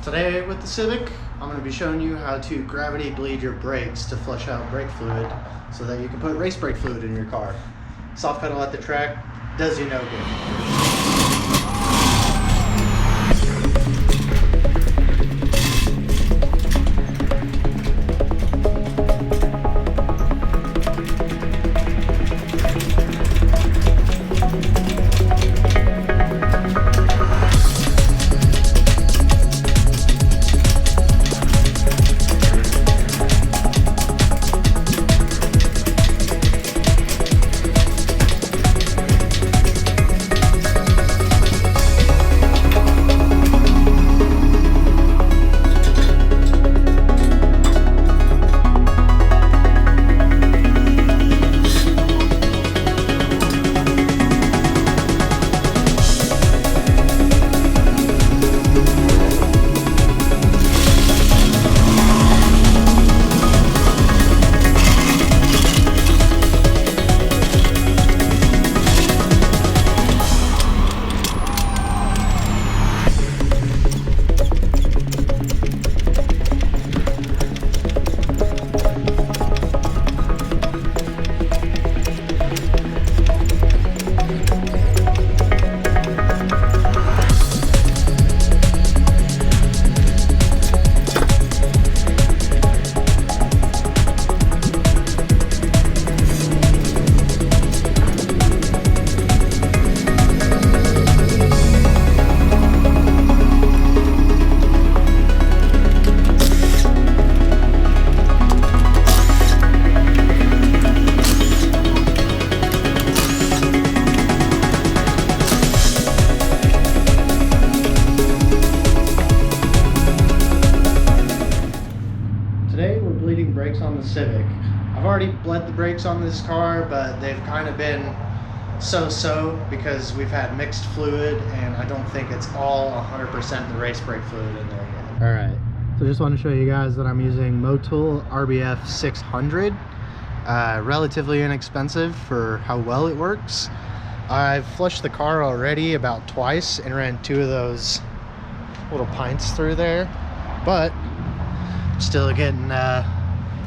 Today with the Civic, I'm going to be showing you how to gravity bleed your brakes to flush out brake fluid so that you can put race brake fluid in your car. Soft pedal at the track does you no good. Today we're bleeding brakes on the Civic. I've already bled the brakes on this car, but they've kind of been so-so because we've had mixed fluid and I don't think it's all 100% the race brake fluid in there yet. Alright, so just want to show you guys that I'm using Motul RBF-600. Relatively inexpensive for how well it works. I've flushed the car already about twice and ran 2 of those little pints through there, but still getting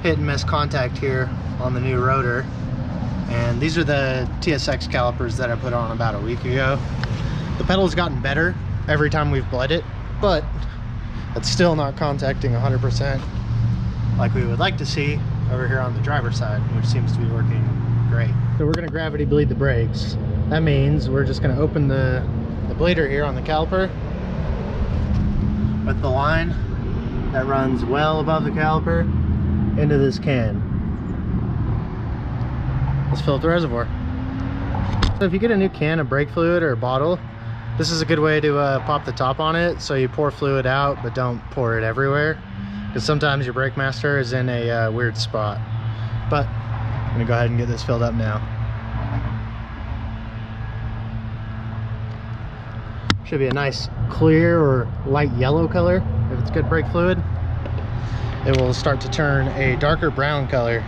hit and miss contact here on the new rotor. And these are the TSX calipers that I put on about a week ago. The pedal's gotten better every time we've bled it, but it's still not contacting 100% like we would like to see over here on the driver's side, which seems to be working great. So we're going to gravity bleed the brakes. That means we're just going to open the bleeder here on the caliper with the line that runs well above the caliper into this can. Let's fill up the reservoir. So if you get a new can of brake fluid or a bottle, this is a good way to pop the top on it so you pour fluid out but don't pour it everywhere, because sometimes your brake master is in a weird spot. But I'm gonna go ahead and get this filled up now. Should be a nice clear or light yellow color. If it's good brake fluid, it will start to turn a darker brown color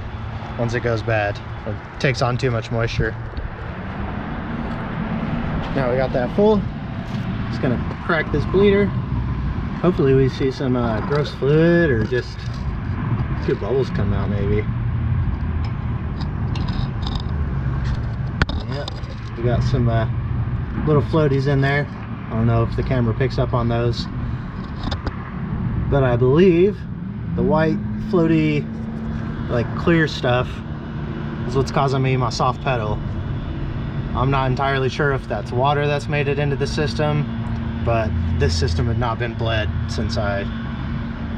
once it goes bad or takes on too much moisture. Now we got that full. Just gonna crack this bleeder. Hopefully we see some gross fluid or just good bubbles come out maybe. Yep, we got some little floaties in there. I don't know if the camera picks up on those, but I believe the white floaty like clear stuff is what's causing me my soft pedal. I'm not entirely sure if that's water that's made it into the system, but this system had not been bled since I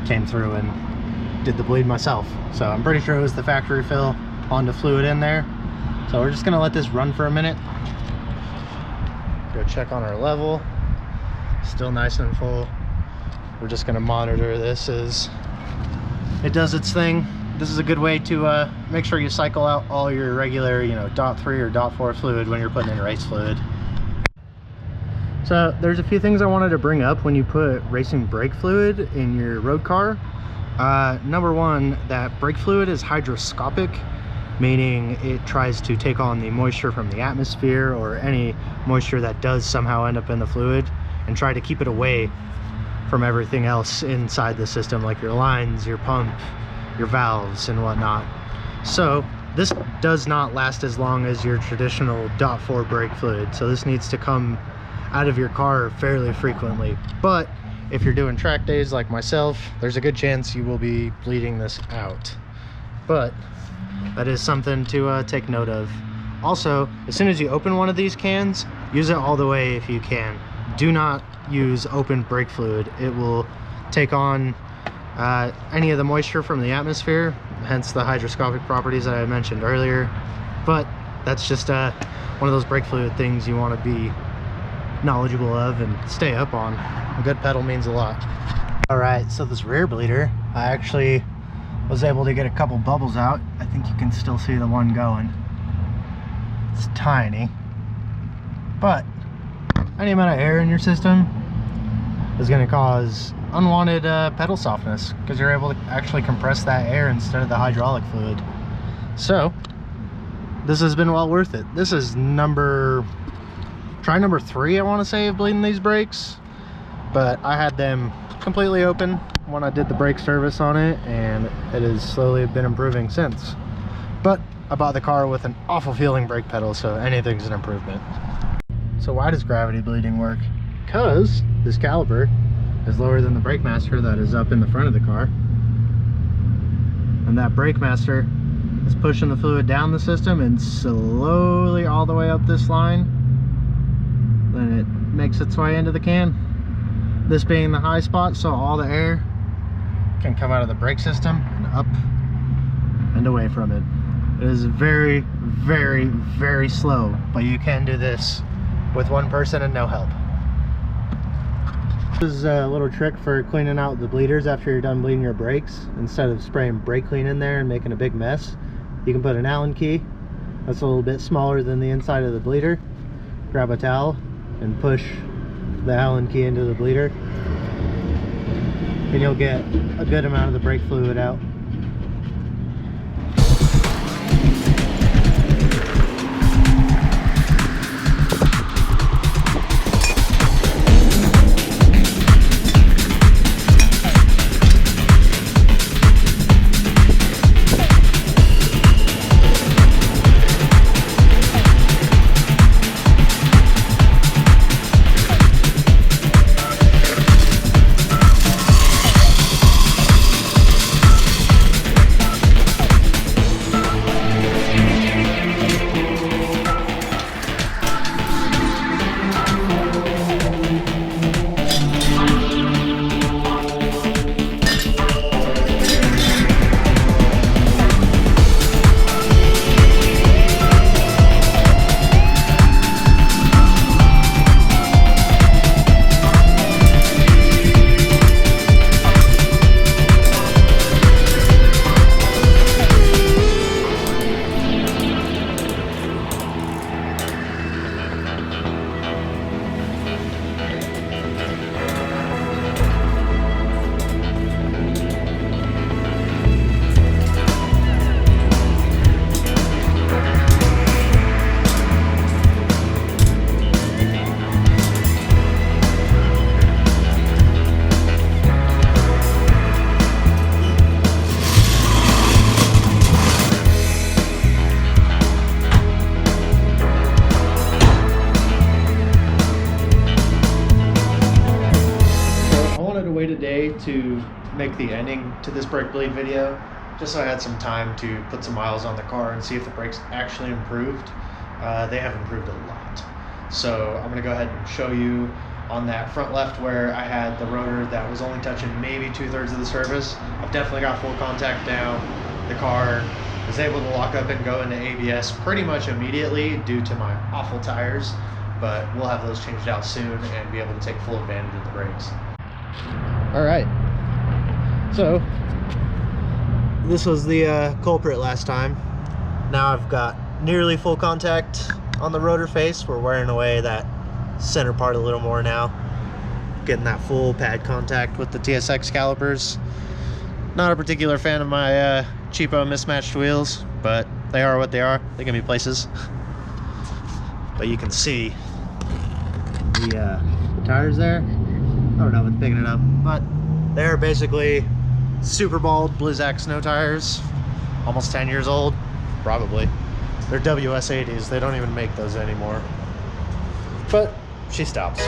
came through and did the bleed myself. So I'm pretty sure it was the factory fill onto fluid in there. So we're just gonna let this run for a minute. Go check on our level. Still nice and full. We're just gonna monitor this as it does its thing. This is a good way to make sure you cycle out all your regular, .3 or .4 fluid when you're putting in race fluid. So there's a few things I wanted to bring up when you put racing brake fluid in your road car. Number one, that brake fluid is hydroscopic, meaning it tries to take on the moisture from the atmosphere or any moisture that does somehow end up in the fluid and try to keep it away from everything else inside the system, like your lines, your pump, your valves and whatnot. So this does not last as long as your traditional .4 brake fluid, so this needs to come out of your car fairly frequently. But if you're doing track days like myself, there's a good chance you will be bleeding this out. But that is something to take note of. Also, as soon as you open one of these cans, use it all the way if you can. Do not use open brake fluid. It will take on any of the moisture from the atmosphere, hence the hygroscopic properties that I mentioned earlier. But that's just one of those brake fluid things you want to be knowledgeable of and stay up on. A good pedal means a lot. All right, so this rear bleeder, I actually was able to get a couple bubbles out. I think you can still see the one going. It's tiny, but any amount of air in your system is going to cause unwanted pedal softness, because you're able to actually compress that air instead of the hydraulic fluid. So this has been well worth it. This is number 3, I want to say, of bleeding these brakes, but I had them completely open when I did the brake service on it, and it has slowly been improving since. But I bought the car with an awful feeling brake pedal, so anything's an improvement. So why does gravity bleeding work? Because this caliper is lower than the brake master that is up in the front of the car, and that brake master is pushing the fluid down the system and slowly all the way up this line. Then it makes its way into the can, this being the high spot, so all the air can come out of the brake system and up and away from it. It is very, very, very slow, but you can do this with one person and no help. This is a little trick for cleaning out the bleeders after you're done bleeding your brakes. Instead of spraying brake clean in there and making a big mess, you can put an Allen key that's a little bit smaller than the inside of the bleeder. Grab a towel and push the Allen key into the bleeder, and you'll get a good amount of the brake fluid out. Today to make the ending to this brake bleed video, just so I had some time to put some miles on the car and see if the brakes actually improved. They have improved a lot. So I'm going to go ahead and show you on that front left where I had the rotor that was only touching maybe 2/3 of the surface. I've definitely got full contact now. The car is able to lock up and go into ABS pretty much immediately due to my awful tires, but we'll have those changed out soon and be able to take full advantage of the brakes. All right, so this was the culprit last time. Now I've got nearly full contact on the rotor face. We're wearing away that center part a little more now, getting that full pad contact with the TSX calipers. Not a particular fan of my cheapo mismatched wheels, but they are what they are. They can be places. But you can see the tires there. I don't know if it's picking it up, but they're basically super bald Blizzak snow tires, almost 10 years old, probably. They're WS80s. They don't even make those anymore. But she stops.